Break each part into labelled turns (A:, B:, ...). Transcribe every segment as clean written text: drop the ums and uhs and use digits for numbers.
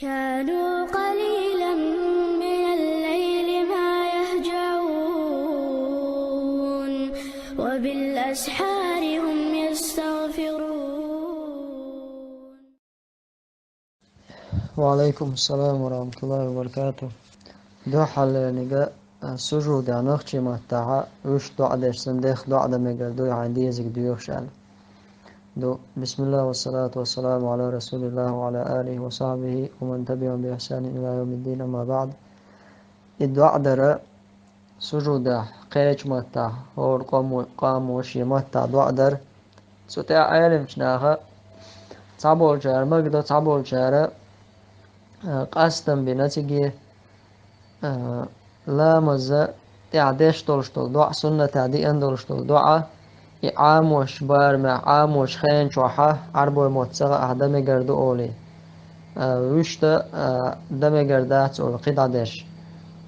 A: كانوا قليلا من الليل ما يهجعون وبالأسحار هم يستغفرون.
B: وعليكم السلام ورحمة الله وبركاته. دو حل نجا سجود نخشي متاع وش دعاء سندخ دعاء مجال دو عندي زك ديوخشال دو بسم الله والصلاة والسلام على رسول الله وعلى آله وصحبه ومن تبعهم بإحسان إلى يوم الدين. أما بعد الدعاء در سجود قيش متاع اور قام وشي متاع دعاء در سوتع علم شناها تعبول شهر مقدر تعبول شهر قاستم بنتيجة لا مزة تعديش دولشتول دعاء سنة تعدي أن دولشتول دعاء عام وش بار مع عام وش خين شوحة عربو موتسغة أهدم جردو أولي وشتا دم جردات أول قيد عديش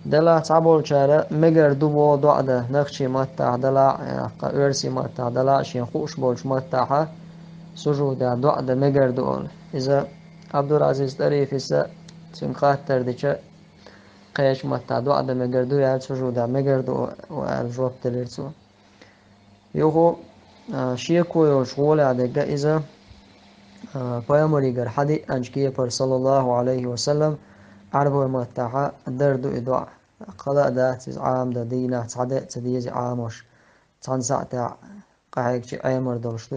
B: دلا تعبول شارع مجردو بو دعاء ده نخشي متع دلا قرسي متع دلا شين خوش بولش متعها سجود دعاء ده مجردو أول. إذا عبد العزيز طريف إذا سنقات ترديش قيش متع دعاء ده مجردو يعني سجود مجردو والجواب تلرسو يوهو شيكو يشغول عدقة إذا پیامبری حدی انجکیه پر صلی الله علیه و سلم عربو متاحة دردو إدعاء قضاء ذات عام دا دينا تعدي تديز عاموش تنسع تاع قاعد شيء أي مرضوش